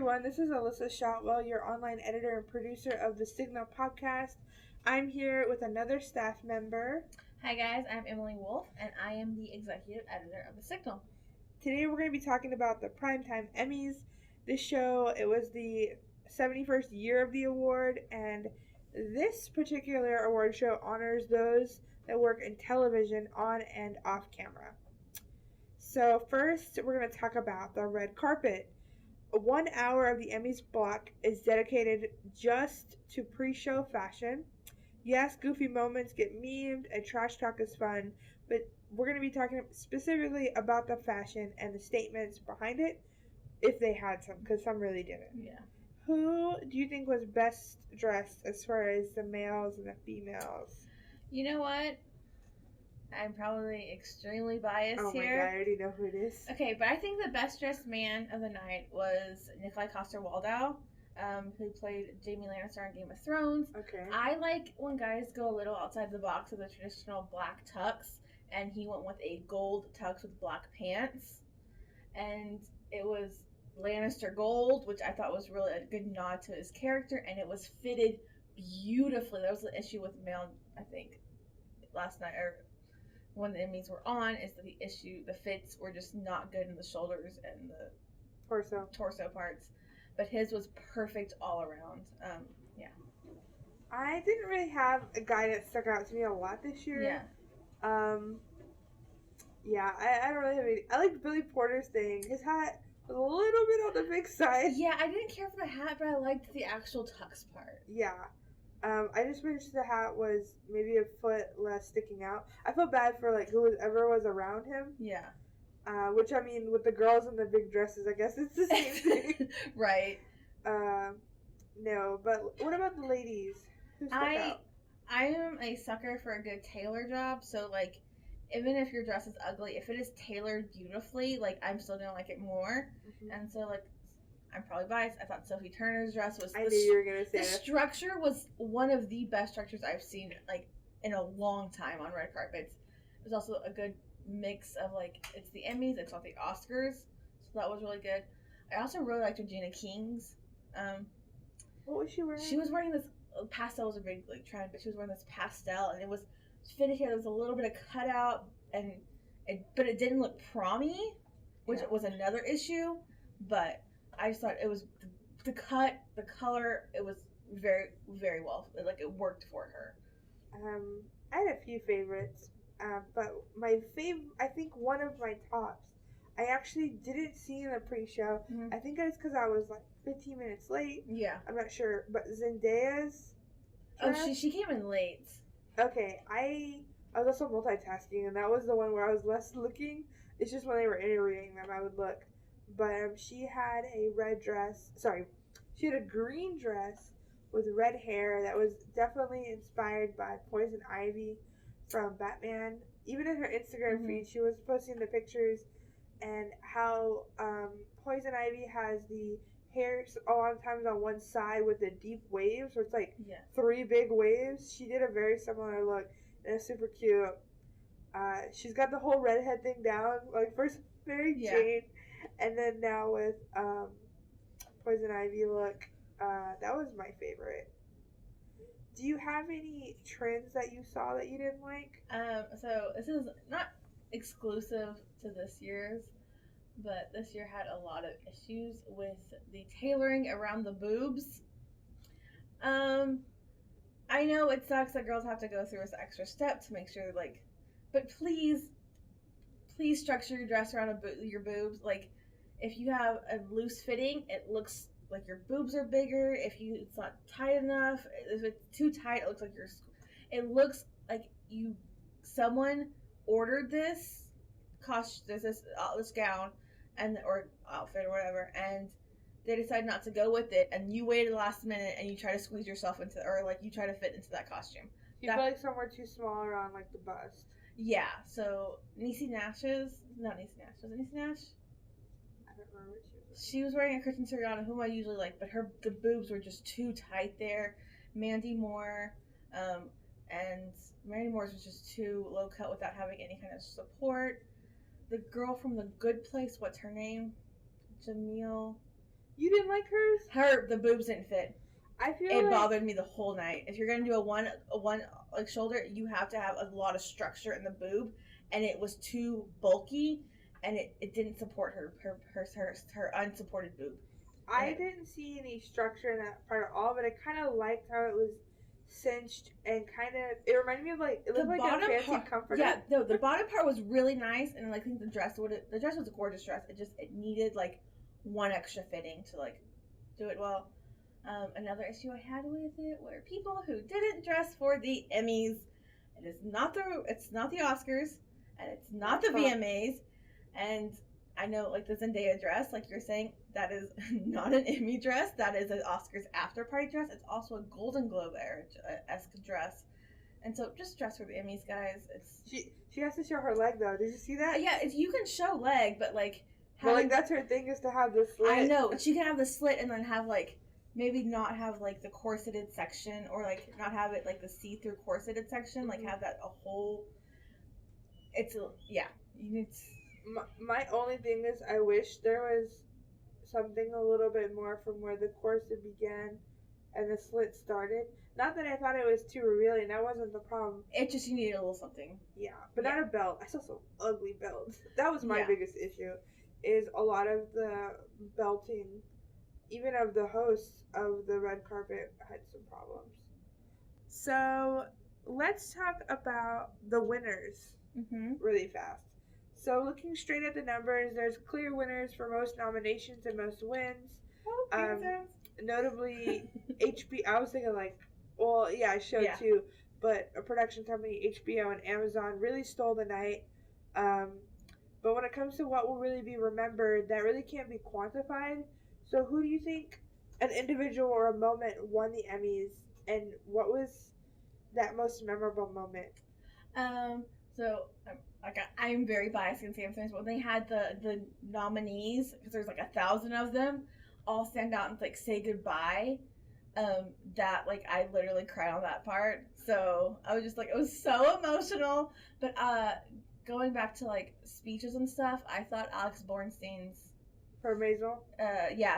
everyone, this is Alyssa Shotwell, your online editor and producer of the Signal PopCast. I'm here with another staff member. Hi guys, I'm Emily Wolfe, and I am the executive editor of the Signal. Today we're going to be talking about the Primetime Emmys. This show, it was the 71st year of the award, and this particular award show honors those that work in television on and off camera. So first, we're going to talk about the red carpet. 1 hour of the Emmys block is dedicated just to pre-show fashion. Yes, goofy moments get memed and trash talk is fun, but we're going to be talking specifically about the fashion and the statements behind it, if they had some, because some really didn't. Yeah. Who do you think was best dressed as far as the males and the females? You know what? I'm probably extremely biased Oh my here. god, I already know who it is. Okay, but I think the best dressed man of the night was Nikolai Coster-Waldau, who played Jaime Lannister on Game of Thrones. Okay. I like when guys go a little outside the box of the traditional black tux, and he went with a gold tux with black pants. And it was Lannister gold, which I thought was really a good nod to his character, and it was fitted beautifully. That was the issue with male, I think, last night, or when the Emmys were on, is that the fits were just not good in the shoulders and the torso parts. But his was perfect all around. Yeah. I didn't really have a guy that stuck out to me a lot this year. Yeah. I don't really have any. I liked Billy Porter's thing. His hat was a little bit on the big side. Yeah, I didn't care for the hat, but I liked the actual tux part. Yeah. I just wish the hat was maybe a foot less sticking out. I felt bad for whoever was around him. Yeah. Which, I mean, with the girls in the big dresses, I guess it's the same thing. Right. No, but what about the ladies? Who stuck out? I am a sucker for a good tailor job, so, even if your dress is ugly, if it is tailored beautifully, I'm still gonna like it more. Mm-hmm. And so, I'm probably biased. I thought Sophie Turner's dress was... I knew you were going to say the that. structure was one of the best structures I've seen, in a long time on red carpets. It was also a good mix of, it's the Emmys, it's not the Oscars, so that was really good. I also really liked Regina King's. What was she wearing? She was wearing this... Pastel was a big, trend, but she was wearing this pastel, and it was fitted here. There was a little bit of cutout, but it didn't look promy, which was another issue, but... I just thought it was the cut, the color, it was very, very well. It worked for her. I had a few favorites, but I think one of my tops, I actually didn't see in the pre-show. Mm-hmm. I think it's because I was 15 minutes late. Yeah. I'm not sure, but Zendaya's dress? Oh, she came in late. Okay, I was also multitasking, and that was the one where I was less looking. It's just when they were interviewing them, I would look. But she had a she had a green dress with red hair that was definitely inspired by Poison Ivy from Batman. Even in her Instagram feed, she was posting the pictures and how Poison Ivy has the hair a lot of times on one side with the deep waves, so it's 3 big waves. She did a very similar look, and it's super cute. She's got the whole redhead thing down, first Mary Jane. And then now with Poison Ivy look, that was my favorite. Do you have any trends that you saw that you didn't like? So this is not exclusive to this year's, but this year had a lot of issues with the tailoring around the boobs. I know it sucks that girls have to go through this extra step to make sure, but please structure your dress around your boobs. If you have a loose fitting, it looks like your boobs are bigger. If it's not tight enough, if it's too tight, it looks like it looks like someone ordered this this gown or outfit or whatever, and they decided not to go with it, and you waited the last minute and you try to squeeze yourself you try to fit into that costume. You feel somewhere too small around the bust. Yeah, so Niecy Nash? Was it Niecy Nash? I don't remember what she was wearing. She was wearing a Kristen Siriano, whom I usually like, but the boobs were just too tight there. Mandy Moore, and Mandy Moore's was just too low cut without having any kind of support. The girl from The Good Place, what's her name? Jamil. You didn't like hers? The boobs didn't fit. I feel It like bothered me the whole night. If you're gonna do a one like shoulder, you have to have a lot of structure in the boob, and it was too bulky, and it didn't support her unsupported boob. I didn't see any structure in that part at all, but I kind of liked how it was cinched and kind of. It reminded me of like it looked like a fancy comforter. Yeah, no, the bottom part was really nice, and like, I think the dress was a gorgeous dress. It needed like one extra fitting to like do it well. Another issue I had with it were people who didn't dress for the Emmys. It's not the Oscars, and it's not the VMAs. And I know, like, the Zendaya dress, like you're saying, that is not an Emmy dress. That is an Oscars after party dress. It's also a Golden Globe esque dress. And so just dress for the Emmys, guys. She has to show her leg though. Did you see that? Yeah, you can show leg, but like. Well, like that's her thing, is to have the slit. I know she can have the slit and then have like. Maybe not have like the corseted section, or like not have it like the see-through corseted section. Like have that a whole. You need. My only thing is, I wish there was something a little bit more from where the corset began, and the slit started. Not that I thought it was too revealing. That wasn't the problem. It just, you needed a little something. Yeah, but not a belt. I saw some ugly belts. That was my biggest issue. Is a lot of the belting. Even of the hosts of the red carpet had some problems. So let's talk about the winners really fast. So looking straight at the numbers, there's clear winners for most nominations and most wins. Notably, HBO. I was thinking like, well, yeah, show too, but a production company, HBO and Amazon, really stole the night. But when it comes to what will really be remembered, that really can't be quantified. So who do you think an individual or a moment won the Emmys, and what was that most memorable moment? So I'm very biased against Samsung, but when they had the nominees, because there's like 1,000 of them, all stand out and like say goodbye. That like I literally cried on that part. So I was just like, it was so emotional. But going back to like speeches and stuff, I thought Alex Bornstein's. For Maisel?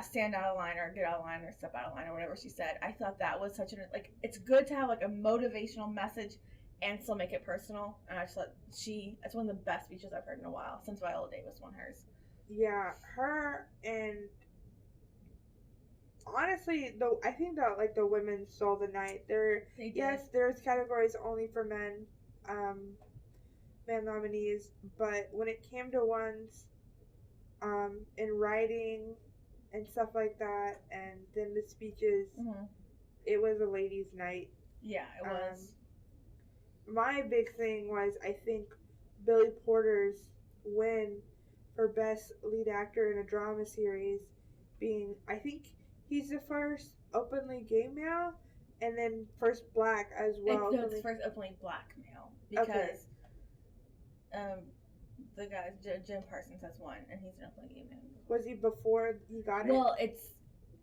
Stand out of line or get out of line or step out of line or whatever she said. I thought that was such like, it's good to have like a motivational message and still make it personal. And I just thought that's one of the best speeches I've heard in a while since Viola Davis won hers. Yeah, her, and honestly, I think that like the women stole the night. Yes, there's categories only for men nominees, but when it came to ones in writing and stuff like that, and then the speeches, it was a ladies' night. Yeah, it was. My big thing was, I think, Billy Porter's win for Best Lead Actor in a Drama Series being, I think he's the first openly gay male, and then first black as well. No, it's first openly black male, because the guy, Jim Parsons, has one, and he's an openly gay man. Was he before he got it? Well,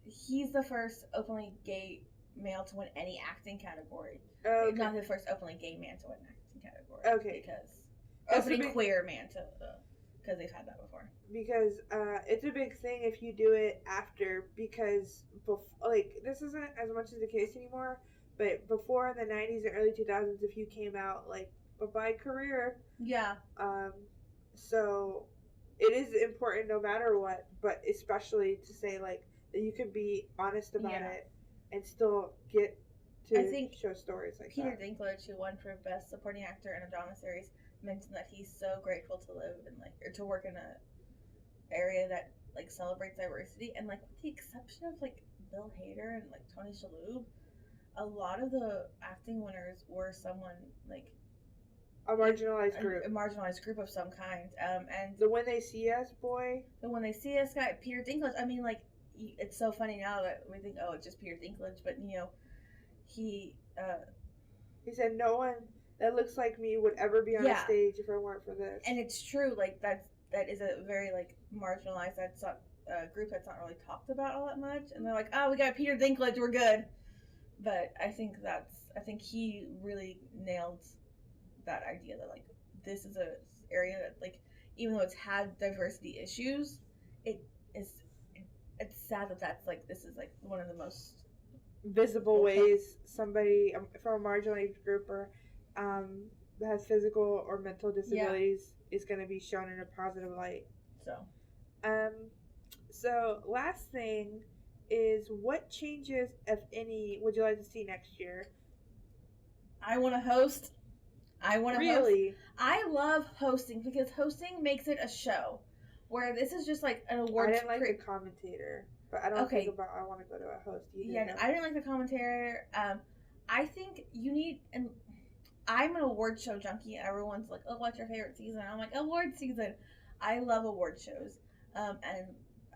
he's the first openly gay male to win any acting category. Okay. Not the first openly gay man to win an acting category. Okay. Because opening queer man to, because they've had that before. Because it's a big thing if you do it after, because this isn't as much as the case anymore, but before in the 90s and early 2000s, if you came out, like, bye-bye career. Yeah. So it is important no matter what, but especially to say, like, that you can be honest about it and still get to show stories like Peter that. Dinklage, who won for Best Supporting Actor in a Drama Series, mentioned that he's so grateful to live in or to work in a area that like celebrates diversity, and like with the exception of like Bill Hader and like Tony Shalhoub, a lot of the acting winners were someone like a marginalized group. A marginalized group of some kind. And the When They See Us boy. The When They See Us guy, Peter Dinklage. I mean, like, it's so funny now that we think, oh, it's just Peter Dinklage, but he said no one that looks like me would ever be on a stage if it weren't for this. And it's true. Like that is a very like marginalized. That's not a group that's not really talked about all that much. And they're like, oh, we got Peter Dinklage, we're good. But I think he really nailed that idea that like this is a area that like even though it's had diversity issues, it's sad that that's like this is like one of the most visible ways somebody from a marginalized group or that has physical or mental disabilities is going to be shown in a positive light. So last thing is, what changes, if any, would you like to see next year? I want to host. Really? Host. I love hosting because hosting makes it a show, where this is just like an award. I didn't like the commentator, but I don't think about I want to go to a host either. Yeah, no, I didn't like the commentator. I think you need, and I'm an award show junkie. Everyone's like, "Oh, what's your favorite season?" I'm like, "Award season." I love award shows, and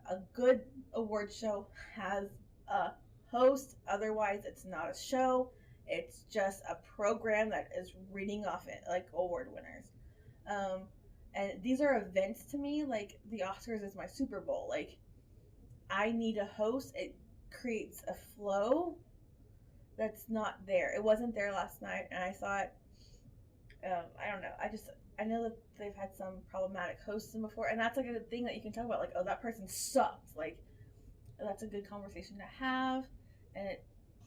a good award show has a host. Otherwise, it's not a show. It's just a program that is reading off it like award winners. And these are events to me. Like the Oscars is my Super Bowl. Like I need a host. It creates a flow that's not there. It wasn't there last night, and I thought, I don't know. I know that they've had some problematic hosts before, and that's like a thing that you can talk about. Like, oh, that person sucked. Like that's a good conversation to have, and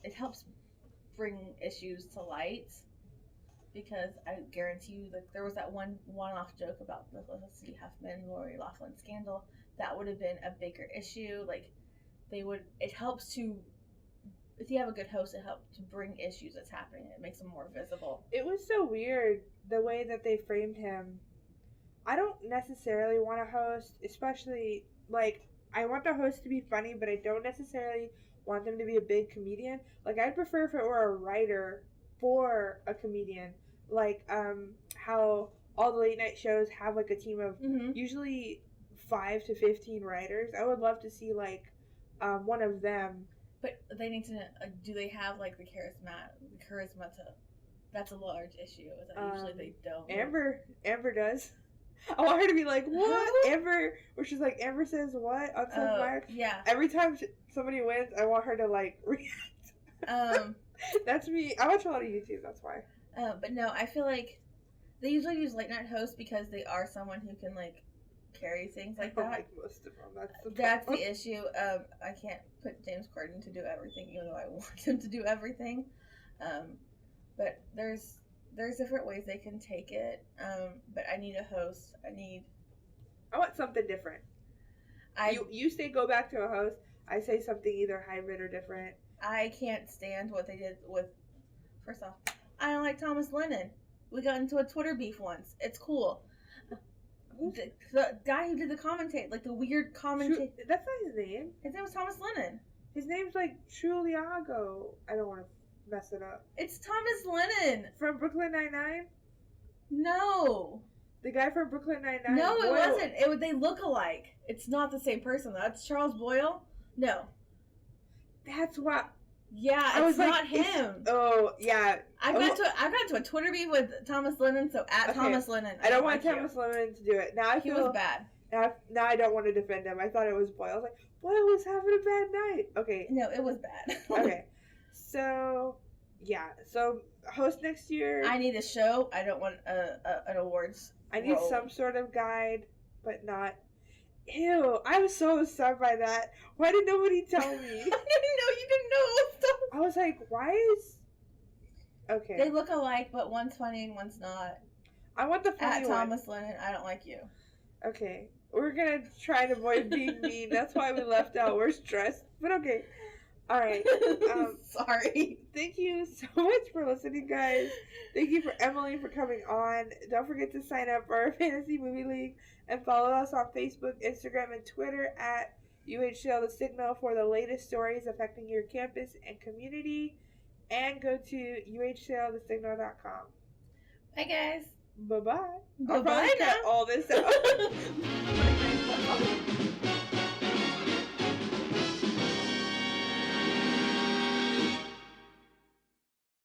it helps bring issues to light, because I guarantee you that there was that one-off joke about the Felicity Huffman, Lori Loughlin scandal. That would have been a bigger issue. Like it helps to, if you have a good host, it helps to bring issues that's happening. It makes them more visible. It was so weird the way that they framed him. I don't necessarily want a host, especially like I want the host to be funny, but I don't necessarily want them to be a big comedian. Like I'd prefer if it were a writer for a comedian, like how all the late night shows have like a team of usually 5 to 15 writers. I would love to see like one of them. But they need to do they have like the charisma to, that's a large issue, is that usually they don't. Amber does. I want her to be like, what? Amber, where she's like, Amber says what? On Fire? Yeah. Every time somebody wins, I want her to like react. That's me. I watch a lot of YouTube, that's why. But no, I feel like they usually use late night hosts because they are someone who can like carry things like that. Like most of them. That's the issue. I can't put James Corden to do everything, even though I want him to do everything. But there's different ways they can take it. But I need a host. I want something different. You say go back to a host. I say something either hybrid or different. I can't stand what they did with. First off, I don't like Thomas Lennon. We got into a Twitter beef once. It's cool. The guy who did the commentate, like the weird commentate. That's not his name. His name was Thomas Lennon. His name's like Truliago. I don't want to mess it up. It's Thomas Lennon from Brooklyn Nine-Nine. No. The guy from Brooklyn Nine-Nine. No, it wasn't. They look alike. It's not the same person. That's Charles Boyle. No. That's what. Yeah, it's not him. Oh yeah. I got to a Twitter beef with Thomas Lennon. So Thomas Lennon. I don't want Thomas Lennon to do it. Now I feel he was bad. Now I don't want to defend him. I thought it was Boyle. I was like, Boyle was having a bad night. Okay. No, it was bad. Okay. So yeah. So host next year. I need a show. I don't want an awards. I need some sort of guide, but not. Ew, I was so upset by that. Why did nobody tell me? I didn't know you didn't know. I was like, why is... Okay. They look alike, but one's funny and one's not. I want the funny one. Thomas Lennon, I don't like you. Okay. We're going to try and avoid being mean. That's why we left out. We're stressed. But okay. All right. Sorry. Thank you so much for listening, guys. Thank you for Emily for coming on. Don't forget to sign up for our Fantasy Movie League and follow us on Facebook, Instagram, and Twitter at UHCL The Signal for the latest stories affecting your campus and community. And go to UHCLthesignal.com. Bye, guys. Bye-bye. Bye-bye now. Cut all this out.